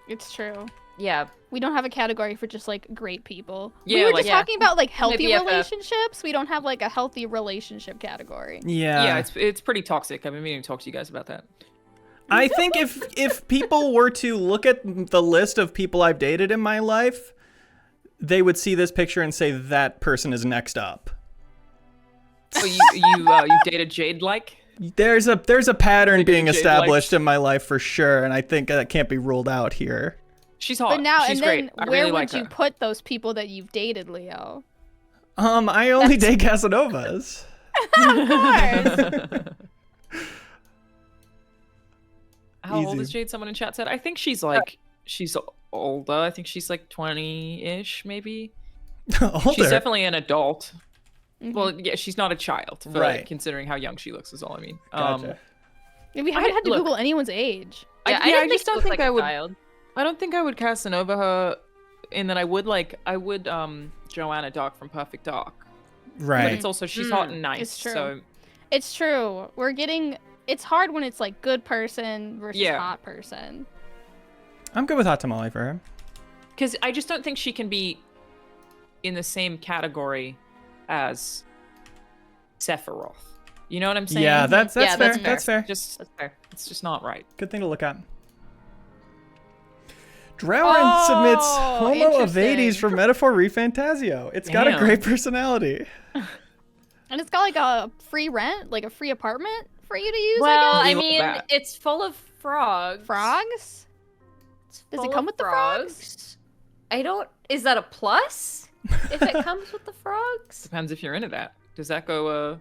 B: It's true.
C: Yeah,
B: We don't have a category for just like great people.
D: Yeah,
B: we were
D: like-
B: just talking about like healthy
C: BFF.
B: relationships. We don't have like a healthy relationship category.
A: Yeah.
D: Yeah, it's pretty toxic. I've been meaning to talk to you guys about that.
A: I think if people were to look at the list of people I've dated in my life, they would see this picture and say that person is next up.
D: So you dated Jade like?
A: There's a pattern being
D: Jade
A: established
D: likes-
A: in my life for sure, and I think that can't be ruled out here.
D: She's hot.
B: But now
D: She's
B: and then,
D: great. I
B: where
D: really
B: would
D: like
B: you
D: her.
B: put those people that you've dated, Leo?
A: I only date Casanovas.
B: Of course.
D: How old
A: Easy.
D: is Jade? Someone in chat said. I think she's like she's older. I think she's like 20-ish, maybe.
A: Older.
D: She's definitely an adult. Well, yeah, she's not a child, but
A: Right.
D: considering how young she looks is all I mean.
A: Gotcha.
B: We haven't had to
D: look-
B: Google anyone's age.
C: yeah.
D: I
C: didn't
D: just
C: she
D: don't
C: looked
D: think
C: like
D: I
C: a
D: would.
C: child.
D: I don't think I would Casanova her, in that I would Joanna Dark from Perfect Dark. But
A: Right.
D: it's also she's hot and nice.
B: It's true.
D: So
B: It's true. It's hard when it's like good person versus
D: Yeah.
B: hot person.
A: I'm good with hot tamale for her.
D: because I just don't think she can be in the same category as Sephiroth. You know what I'm saying?
A: Yeah, that's
C: Yeah,
A: fair.
C: that's
A: That's fair.
D: Just
C: That's fair.
D: it's just not right.
A: Good thing to look at. Drowan submits
B: Oh,
A: Homo Avades
B: interesting.
A: from Metaphor Refantasio. It's got a
D: Damn.
A: great personality.
B: And it's got like a free rent, like a free apartment for you to use.
C: Well,
B: I
C: I
D: We love
C: mean,
D: that.
C: it's full of frogs.
B: guess? Frogs?
C: It's
B: Does it
C: full
B: come
C: of
B: with the frogs?
C: I don't. Is that a plus? If it comes with the frogs?
D: Depends if you're into that. Does that go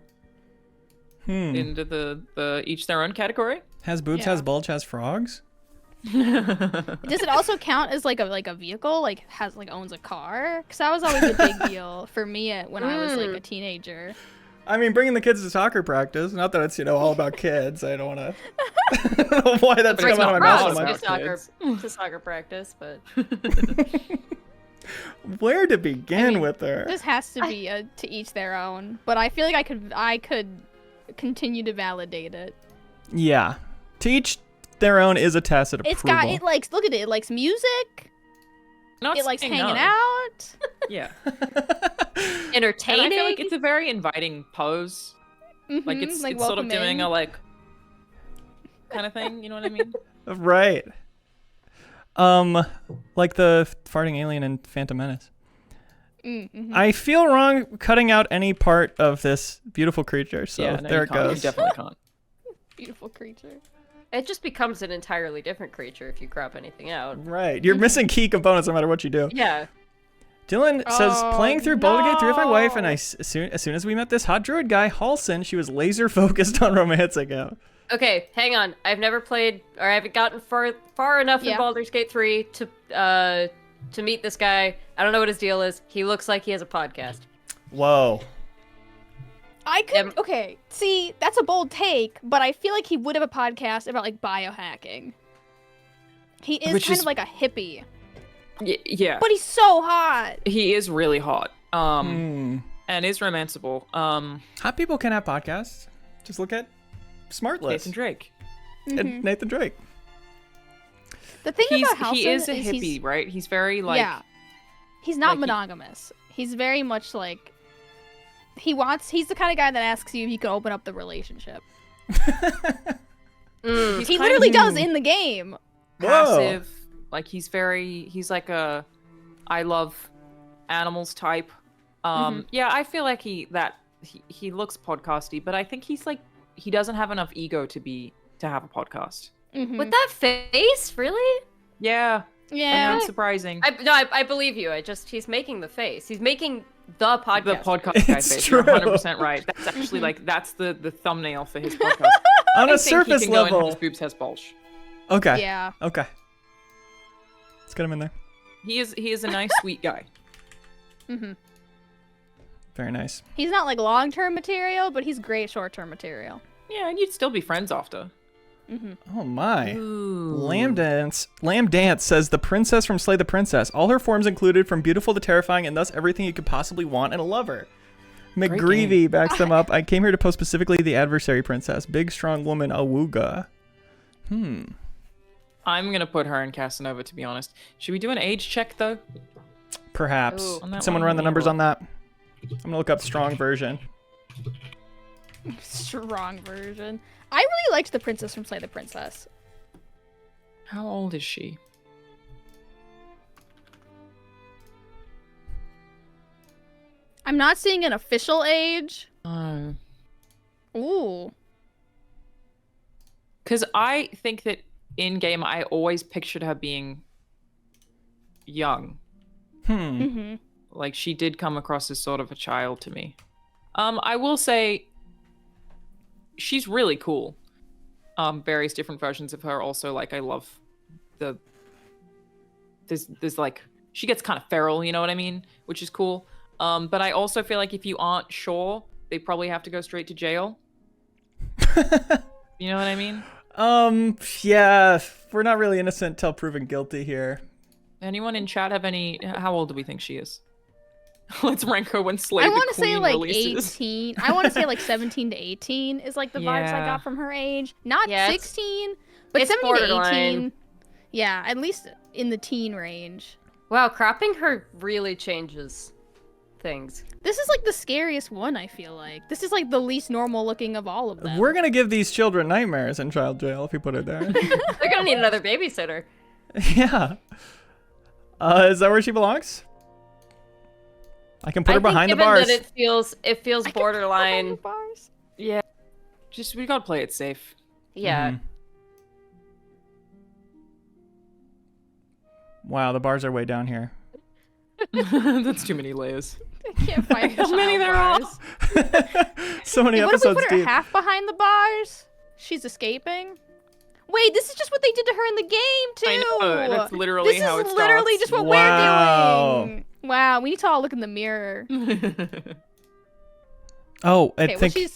D: into the each their own category?
A: Has boobs,
B: Yeah.
A: has bulge, has frogs?
B: Does it also count as like a vehicle? Like owns a car? Because that was always a big deal for me when I was like a teenager.
A: I mean, bringing the kids to soccer practice. Not that it's all about kids. I don't want to. I don't know why that's coming out of my mouth.
C: To soccer practice, but
A: where to begin with her?
B: This has to be to each their own. But I feel like I could continue to validate it.
A: Yeah, to each their own is a tacit approval.
B: It likes look at it. It likes music. It likes hanging out.
D: Yeah.
C: Entertaining.
D: And I feel like it's a very inviting pose. Like it's sort of doing a like kind of thing. You know what I mean?
A: Right. Like the farting alien in Phantom Menace. I feel wrong cutting out any part of this beautiful creature. So
D: yeah, no,
A: there it goes.
D: You definitely can't.
B: Beautiful creature.
C: It just becomes an entirely different creature if you crop anything out.
A: Right. You're missing key components no matter what you do.
C: Yeah.
A: Dylan says, playing through Baldur's Gate 3 with my wife, and as soon as we met this hot druid guy, Hson, she was laser focused on romancing him.
C: Okay, hang on. I've never played, or I haven't gotten far enough in Baldur's Gate 3 to meet this guy. I don't know what his deal is. He looks like he has a podcast.
A: Whoa.
B: Okay, see, that's a bold take, but I feel like he would have a podcast about, like, biohacking. He is kind of like a hippie.
D: Yeah.
B: But he's so hot.
D: He is really hot. And is romanceable.
A: Hot people can have podcasts. Just look at Smartless.
D: Nathan Drake.
A: And Nathan Drake.
B: The thing about Hson
D: he is a hippie, right? He's very, like...
B: Yeah. He's not monogamous. He's very much, like... He's the kind of guy that asks you if you can open up the relationship. He literally does in the game.
D: Passive. Like he's like a I love animals type. Yeah, I feel like he looks podcasty, but I think he's like he doesn't have enough ego to have a podcast.
C: With that face, really?
D: Yeah.
B: Yeah.
D: Not surprising.
C: I believe you. He's making the face. He's making the podcast.
D: The podcast guy face.
A: True.
D: You're 100% right. That's actually like that's the thumbnail for his podcast.
A: On a surface
D: he can
A: level.
D: Go in his boobs has bulge.
A: Okay.
B: Yeah.
A: Okay. Let's get him in there.
D: He is a nice, sweet guy.
A: Very nice.
B: He's not like long-term material, but he's great short-term material.
D: Yeah, and you'd still be friends after.
A: Oh my.
D: Ooh.
A: Lamb Dance says the princess from Slay the Princess. All her forms included from beautiful to terrifying and thus everything you could possibly want in a lover. McGreevy backs them up. I came here to post specifically the adversary princess. Big, strong woman, Auga.
D: I'm going to put her in Casanova, to be honest. Should we do an age check, though?
A: Perhaps.
C: Ooh.
A: Can someone run the numbers on that? I'm going to look up strong version.
B: Strong version. I really liked the princess from Slay the Princess.
D: How old is she?
B: I'm not seeing an official age.
D: Oh.
B: Ooh.
D: Because I think that in-game, I always pictured her being young. Like, she did come across as sort of a child to me. I will say, she's really cool. Various different versions of her also, like, I love the... There's like... She gets kind of feral, you know what I mean? Which is cool. But I also feel like if you aren't sure, they probably have to go straight to jail. You know what I mean?
A: Yeah, we're not really innocent till proven guilty here.
D: Anyone in chat have any... How old do we think she is? Let's rank her when Slay
B: I
D: the
B: want to say
D: Queen
B: like
D: releases.
B: 18. I want to say like 17 to 18 is like the vibes I got from her age. Not 16, but
C: it's
B: 17 to 18.
C: borderline.
B: Yeah, at least in the teen range.
C: Wow, cropping her really changes things.
B: This is like the scariest one, I feel like. This is like the least normal looking of all of them.
A: We're going to give these children nightmares in child jail if we put it there.
C: They're gonna need another babysitter.
A: Yeah. Is that where she belongs? I can put her behind the bars.
C: That it feels borderline.
B: Bars.
D: Yeah. Just, we gotta play it safe.
C: Yeah.
A: Wow, the bars are way down here.
D: That's too many layers.
B: I can't find
D: How many there
B: bars.
A: So many
B: What if we
A: episodes
B: put her
A: deep.
B: half behind the bars? She's escaping. Wait, this is just what they did to her in the game too.
D: I know. That's literally how it
B: This is
D: starts.
B: literally just what we're doing. Wow, we need to all look in the mirror.
A: Oh, I
B: Okay,
A: think
B: well,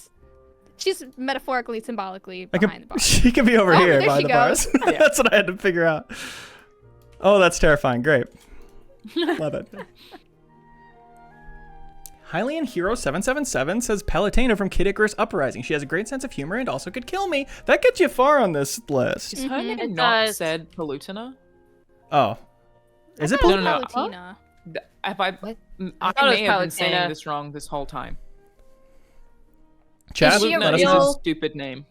B: she's metaphorically, symbolically behind the bar.
A: she could be over here
B: there
A: by
B: she
A: the bars.
B: goes.
A: That's what I had to figure out. Oh, that's terrifying. Great. Love it. Hylian Hero 777 says Palutena from Kid Icarus Uprising. She has a great sense of humor and also could kill me. That gets you far on this list.
D: Is her name
C: It
D: not
C: does.
D: said Palutena?
A: Oh. Is it
B: I thought
A: Palutena?
B: it was Palutena.
D: Have I
C: thought it
D: may
C: was
D: have been
C: Palutena.
D: saying this wrong this whole time.
A: Chad,
B: Is she a
A: let us
D: It's
A: know.
D: a stupid name.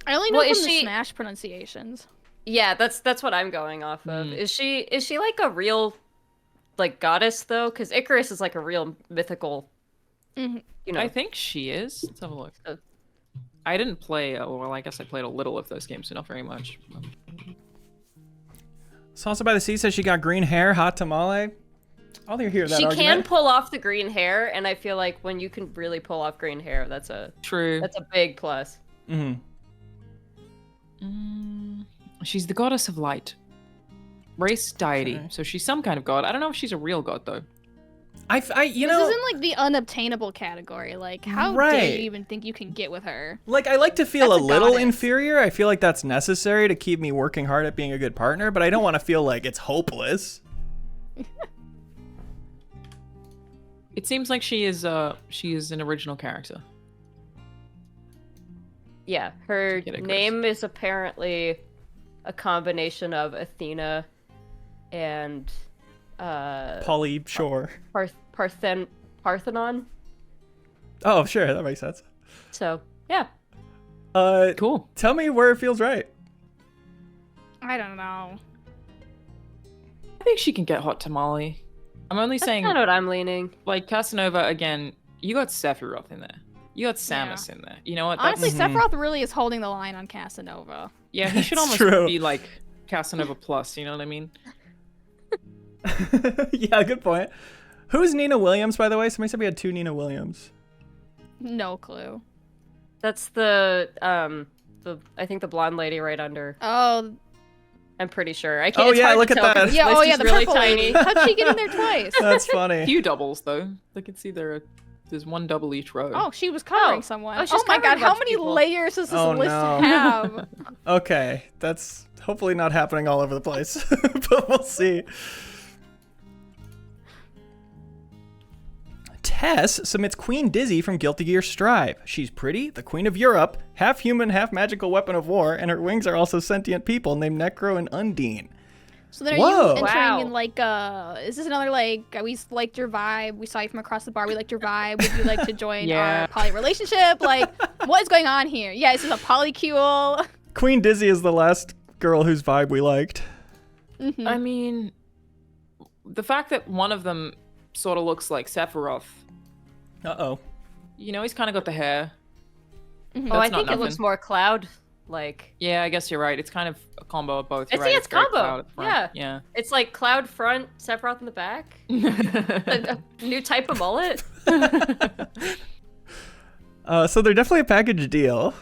B: I only know
C: Well,
B: from
C: is
B: the
C: she-
B: Smash pronunciations.
C: Yeah, that's what I'm going off of. Is she like a real like goddess though? Because Icarus is like a real mythical.
B: Mhm.
C: You know.
D: I think she is. Let's have a look.
C: Uh,
D: I didn't play. Well, I guess I played a little of those games, so not very much.
A: Salsa by the Sea says she got green hair, hot tamale. I'll hear that
C: she
A: argument.
C: can pull off the green hair, and I feel like when you can really pull off green hair, that's a
D: True.
C: big plus.
A: Mm-hmm.
D: She's the goddess of light. Race deity.
A: Okay.
D: So she's some kind of god. I don't know if she's a real god though.
A: You
B: This
A: know,
B: isn't like the unobtainable category. Like, how dare
A: Right.
B: you even think you can get with her?
A: like I like to feel
B: That's
A: a
B: a
A: little
B: goddess.
A: inferior. I feel like that's necessary to keep me working hard at being a good partner, but I don't want to feel like it's hopeless.
D: It seems like she is an original character.
C: Yeah, her
D: Get Icarus.
C: name is apparently a combination of Athena and
A: Polly Shore.
C: Parthenon.
A: Oh, sure, that makes sense.
C: So yeah,
D: Cool.
A: Tell me where it feels right.
B: I don't know.
D: I think she can get hot tamale. I'm only
C: that's
D: saying,
C: kind of what I'm leaning.
D: like Casanova again. You got Sephiroth in there. You got Samus in there. You know what?
B: Honestly,
A: Mhm.
B: Sephiroth really is holding the line on Casanova.
D: Yeah, he should
A: It's
D: almost
A: true.
D: be like Casanova plus. You know what I mean?
A: Yeah, good point. Who's Nina Williams, by the way? Somebody said we had 2 Nina Williams.
B: No clue.
C: That's the I think the blonde lady right under.
B: Oh,
C: I'm pretty sure. I can't.
A: Oh,
C: it's
A: yeah,
C: hard
A: look
C: to
A: at
C: tell 'cause
A: that.
C: this
B: yeah.
C: list
B: Oh,
C: is
B: yeah. The
C: really
B: purple
C: tiny.
B: lady. How'd she get in there twice?
A: That's funny.
D: Few doubles though. I can see there's one double each row.
B: Oh, she was covering
C: Oh.
B: someone.
C: Oh,
B: Oh,
C: she's
B: my
C: covering
B: god,
C: a
B: how
C: bunch of
B: many
C: people.
B: layers does this
A: Oh,
B: list
A: no.
B: have?
A: Okay, that's hopefully not happening all over the place, but we'll see. Tess submits Queen Dizzy from Guilty Gear Strive. She's pretty, the queen of Europe, half human, half magical weapon of war, and her wings are also sentient people named Necro and Undine.
B: So then are
A: Whoa.
B: you entering
C: Wow.
B: in like is this another like we liked your vibe, we saw you from across the bar, we liked your vibe, would you like to join
D: Yeah.
B: our poly relationship? Like what is going on here? Yeah, this is a polycule.
A: Queen Dizzy is the last girl whose vibe we liked.
B: Mhm.
D: I mean, the fact that one of them sort of looks like Sephiroth.
A: Uh-oh.
D: You know, he's kind of got the hair.
C: Oh,
D: That's
C: I
D: not
C: think it looks
D: nothing.
C: more cloud like.
D: Yeah, I guess you're right. It's kind of a combo of both.
C: I
D: You're
C: think
D: right,
C: it's
D: very
C: combo.
D: cloud at the front.
C: Yeah. It's like cloud front, Sephiroth in the back.
D: Yeah.
C: A new type of mullet.
A: So they're definitely a package deal.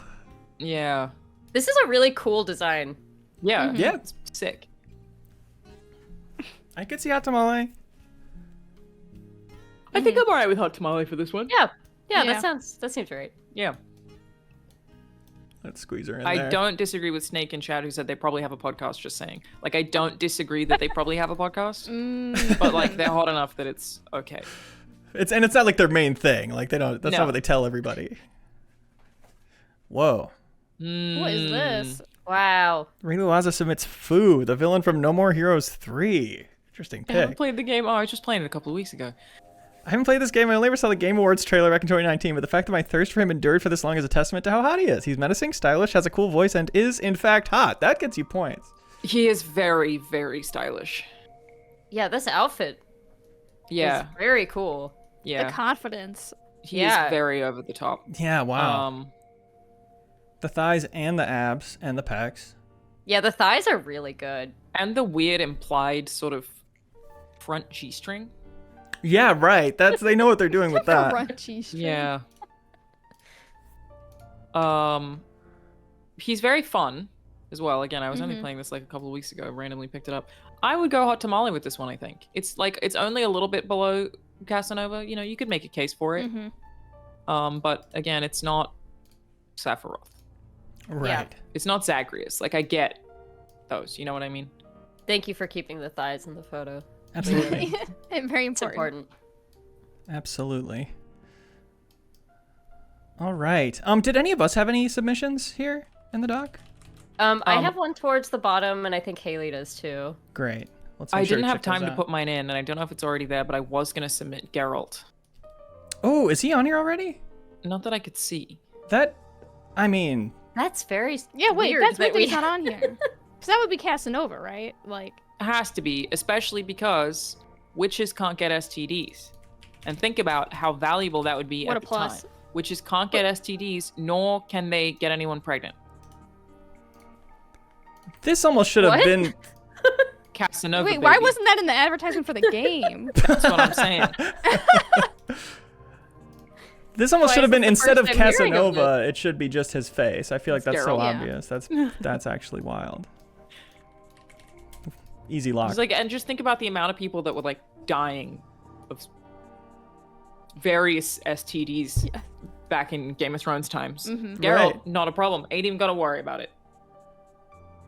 D: Yeah.
C: This is a really cool design.
D: Yeah.
A: Yeah.
D: It's sick.
A: I could see Hot Tamale.
D: I think I'm alright with hot tamale for this one.
C: Yeah. Yeah,
B: Yeah.
C: that seems right.
D: Yeah.
A: Let's squeeze her in
D: I
A: there.
D: don't disagree with Snake and Chad who said they probably have a podcast, just saying. Like, I don't disagree that they probably have a podcast,
B: Mm,
D: but, like, they're hot enough that it's okay.
A: It's not like their main thing. Like they don't. That's
D: No.
A: not what they tell everybody. Whoa.
B: what is this?
C: Wow.
A: Rina Laza submits Fu, the villain from No More Heroes 3. Interesting
D: I haven't
A: pick.
D: played the game. Oh, I was just playing it a couple of weeks ago.
A: I haven't played this game. I only ever saw the Game Awards trailer back in 2019, but the fact that my thirst for him endured for this long is a testament to how hot he is. He's menacing, stylish, has a cool voice, and is, in fact, hot. That gets you points.
D: He is very, very stylish.
C: Yeah, this outfit
D: Yeah.
C: is very cool.
D: Yeah.
B: The confidence.
D: He
C: Yeah.
D: is very over the top.
A: Yeah, wow.
D: Um,
A: The thighs and the abs and the pecs.
C: Yeah, the thighs are really good.
D: and the weird implied sort of front G-string.
A: Yeah, right. They know what they're doing with that.
B: Crunchy string.
D: Yeah. He's very fun. as well. Again, I was only playing this like a couple of weeks ago. Randomly picked it up. I would go hot tamale with this one. I think it's only a little bit below Casanova. You know, you could make a case for it. But again, it's not Sephiroth.
A: Right.
C: Yeah.
D: It's not Zagreus. Like, I get those. You know what I mean?
C: Thank you for keeping the thighs in the photo.
A: Absolutely.
B: Very
C: It's
B: important.
C: important.
A: Absolutely. All right. Did any of us have any submissions here in the doc?
C: I have one towards the bottom, and I think Haley does too.
A: Great. Let's
D: I
A: make sure
D: didn't
A: to
D: have
A: check those
D: time to
A: out.
D: put mine in, and I don't know if it's already there, but I was gonna submit Geralt.
A: Oh, is he on here already?
D: Not that I could see.
A: That, I mean,
C: That's very
B: Yeah, wait,
C: weird
B: that's
C: that
B: weird that he's not on here. Because that would be Casanova, right? Like,
D: It has to be, especially because witches can't get STDs. And think about how valuable that would be
B: What
D: at
B: a
D: the
B: plus.
D: time. Witches can't get STDs, nor can they get anyone pregnant.
A: this almost should have
C: What?
A: been.
D: Casanova.
B: wait, why
D: baby.
B: wasn't that in the advertisement for the game?
D: That's what I'm saying.
A: This almost
C: Why
A: should have
C: is
A: been
C: this the
A: instead of
C: first I'm hearing of
A: Casanova, it should be just his face. I feel like
D: It's
A: that's so
D: Geralt.
B: Yeah.
A: obvious. That's actually wild. Easy lock.
D: It's like, and just think about the amount of people that were like dying of various STDs back in Game of Thrones times. Geralt,
A: Right.
D: not a problem. Ain't even gotta worry about it.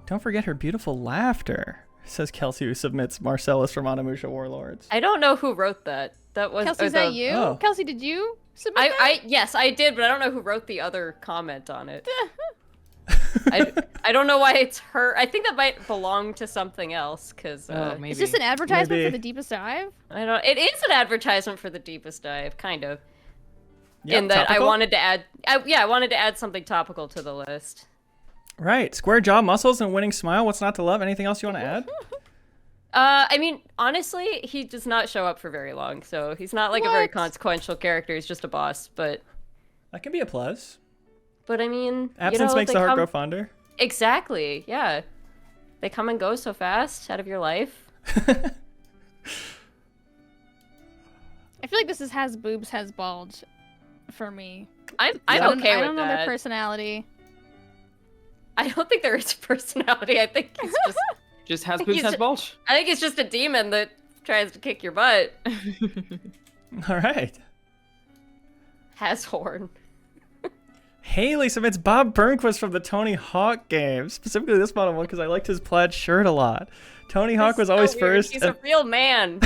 A: Don't forget her beautiful laughter, says Kelsey, who submits Marcellus from Onimusha Warlords.
C: I don't know who wrote that. That was
B: Kelsey, is that you?
A: Oh.
B: Kelsey, did you submit that?
C: Yes, I did, but I don't know who wrote the other comment on it. I don't know why it's her. I think that might belong to something else, because
D: Maybe.
B: Is this an advertisement
A: Maybe.
B: for the Deepest Dive?
C: I don't. It is an advertisement for the Deepest Dive, kind of.
A: Yep,
C: in that I
A: topical?
C: wanted to add. I wanted to add something topical to the list.
A: Right. Square jaw, muscles, and winning smile. What's not to love? Anything else you want to add?
C: I mean, honestly, he does not show up for very long, so he's not like a very
B: What?
C: consequential character. He's just a boss, but
A: That can be a plus.
C: I mean,
A: Absence makes
C: they
A: the heart
C: come...
A: grow fonder.
C: Exactly. Yeah, they come and go so fast out of your life.
B: I feel like this is has boobs, has bulge for me.
C: I'm
B: I
C: okay
B: don't
C: with
B: know their
C: that.
B: personality.
C: I don't think there is personality. I think he's just.
D: Just has boobs,
C: He's
D: has
C: ju-
D: bulge.
C: I think it's just a demon that tries to kick your butt.
A: All right.
C: Has horn.
A: Haley submits Bob Burnquist from the Tony Hawk games, specifically this model one because I liked his plaid shirt a lot. Tony Hawk was
C: So
A: always
C: weird.
A: first.
C: He's a real man.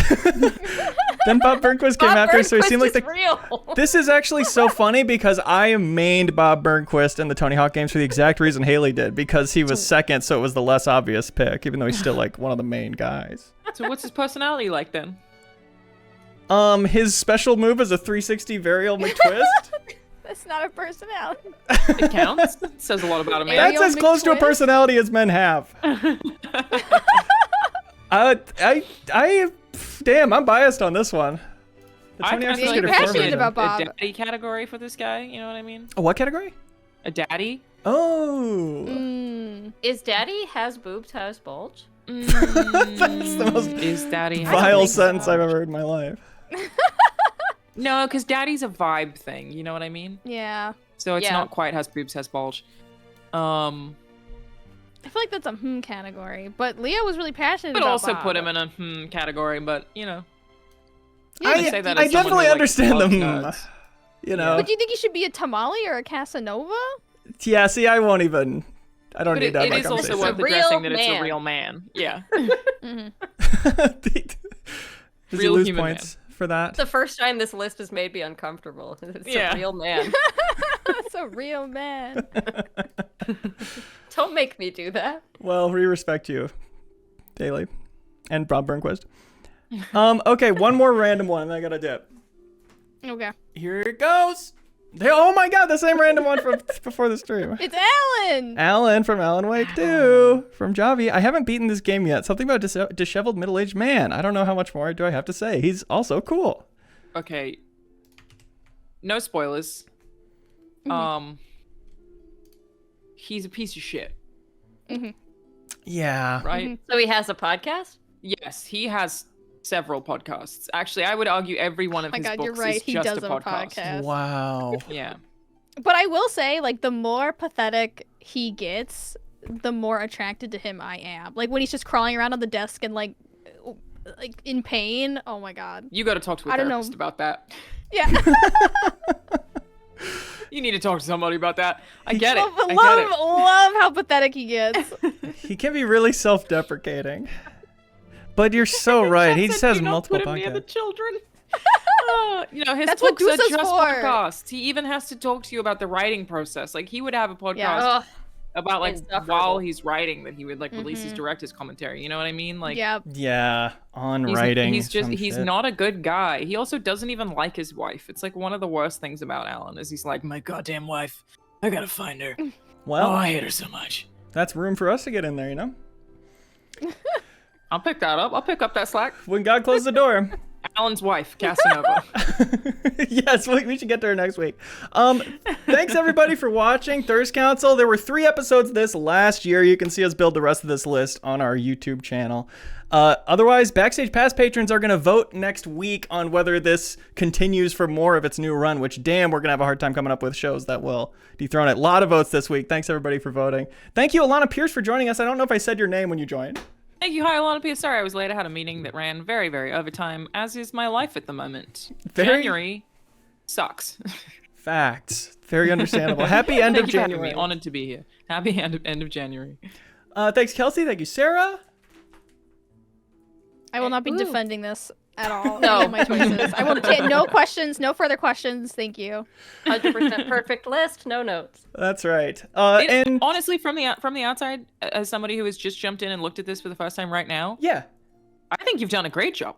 A: Then Bob Burnquist came
C: Bob
A: after, so he
C: Burnquist
A: seemed like
C: is
A: the.
C: real.
A: This is actually so funny because I mained Bob Burnquist in the Tony Hawk games for the exact reason Haley did, because he was second, so it was the less obvious pick, even though he's still like one of the main guys.
D: So what's his personality like then?
A: His special move is a 360 varial McTwist.
B: That's not a personality.
D: It counts. It says a lot about a man.
A: That's
B: Ariel
A: as close to a
B: McTwist?
A: personality as men have. Damn, I'm biased on this one. The Tony Hawk's
D: feel
A: just
B: you're
A: get it for
B: passionate
A: me.
B: about Bob.
D: a daddy category for this guy. You know what I mean?
A: A what category?
D: A daddy.
A: Oh.
C: Is Daddy has boobs, has bulge?
A: That's the most
D: Is daddy has
A: vile
D: boobs,
A: sentence I've
D: bulge?
A: ever heard in my life.
D: No, because daddy's a vibe thing. You know what I mean?
B: Yeah.
D: So it's
C: Yeah.
D: not quite has boobs, has bulge.
B: I feel like that's a category, but Leo was really passionate
D: Could
B: about
D: also
B: Bob.
D: put him in a category, but you know.
B: Yeah,
D: can
A: I,
D: say that
A: I
D: as someone
A: definitely
D: who, like,
A: understand
D: loves
A: them.
D: nerds.
A: You know.
B: But do you think he should be a tamale or a Casanova?
A: Yeah, see, I won't even. I don't
D: But
A: need to have
D: it is
A: that
D: also
A: conversation.
D: worth
C: It's a real
D: addressing that it's a
C: man.
D: real man. Yeah.
A: Does he
D: Real
A: lose
D: human
A: points for that?
C: It's the first time this list has made me uncomfortable. It's
D: Yeah.
C: a real man.
B: That's a real man.
C: Don't make me do that.
A: Well, we respect you, Daily, and Bob Burnquist. Okay, one more random one, and I got a dip.
B: Okay.
A: Here it goes. Oh my God, the same random one from before the stream.
B: It's Allan!
A: Alan from Alan Wake 2 from Javi. I haven't beaten this game yet. Something about disheveled middle-aged man. I don't know how much more do I have to say. He's also cool.
D: Okay. No spoilers. He's a piece of shit,
A: Yeah.
D: right?
C: So he has a podcast?
D: Yes, he has several podcasts. Actually, I would argue every one of
B: Oh my
D: his
B: God,
D: books
B: you're right.
D: is
B: He
D: just
B: does
D: a
B: have a
D: podcast.
B: podcast.
A: Wow.
D: Yeah.
B: But I will say, like, the more pathetic he gets, the more attracted to him I am. Like when he's just crawling around on the desk and like in pain. Oh my god.
D: You got to talk to a therapist about that.
B: Yeah.
D: You need to talk to somebody about that. I get it.
B: Love how pathetic he gets.
A: He can be really self-deprecating. But you're so right. He just has multiple
D: put him near the
A: podcasts.
D: children. His
B: That's what
D: books are
B: Dusa's
D: just
B: for.
D: podcasts. He even has to talk to you about the writing process. Like he would have a podcast
B: Yeah.
D: about like
C: Insufferable.
D: while he's writing that he would like release his director's commentary. You know what I mean? Like
A: Yeah, on
D: he's,
A: writing.
D: he's not a good guy. He also doesn't even like his wife. It's like one of the worst things about Allan is he's like, my goddamn wife, I gotta find her.
A: Well,
D: I hate her so much.
A: that's room for us to get in there, you know?
D: I'll pick that up. I'll pick up that slack.
A: When God closed the door.
D: Allan's wife, Casanova.
A: Yes, we should get to her next week. Thanks everybody for watching Thirst Council. There were 3 episodes this last year. You can see us build the rest of this list on our YouTube channel. Otherwise, Backstage Pass patrons are going to vote next week on whether this continues for more of its new run, which, damn, we're going to have a hard time coming up with shows that will dethrone it. A lot of votes this week. Thanks everybody for voting. Thank you, Alana Pierce, for joining us. I don't know if I said your name when you joined.
D: Thank you. Hi, Alana P. Sorry, I was late. I had a meeting that ran very, very overtime, as is my life at the moment. January sucks.
A: Facts. Very understandable. Happy end of
D: Thank you for having
A: January.
D: me. Honored to be here. Happy end of January.
A: Thanks, Kelsey. Thank you, Sarah.
B: I will not be defending this at all.
C: No.
B: My choices. I will take no questions, no further questions. Thank you.
C: 100% perfect list, no notes.
A: That's right. And
D: Honestly, from the outside, as somebody who has just jumped in and looked at this for the first time right now,
A: yeah,
D: I think you've done a great job.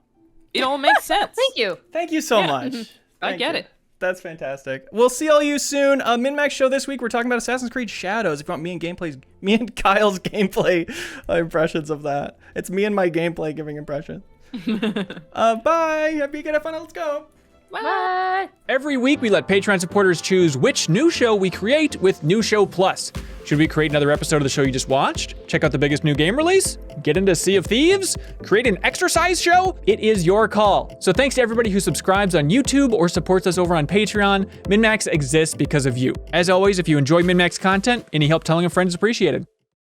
D: It all makes sense.
C: Thank you.
A: thank you so much.
D: I
A: Thank
D: get
A: you.
D: it.
A: That's fantastic. We'll see all you soon. MinnMax show this week. We're talking about Assassin's Creed Shadows. If you want me and Kyle's gameplay impressions of that, it's me and my gameplay giving impressions. Bye. Happy good. Have fun. Let's go.
C: Bye.
E: Every week, we let Patreon supporters choose which new show we create with New Show Plus. Should we create another episode of the show you just watched? Check out the biggest new game release? Get into Sea of Thieves? Create an exercise show? It is your call. So thanks to everybody who subscribes on YouTube or supports us over on Patreon. MinnMax exists because of you. As always, if you enjoy MinnMax content, any help telling a friend is appreciated.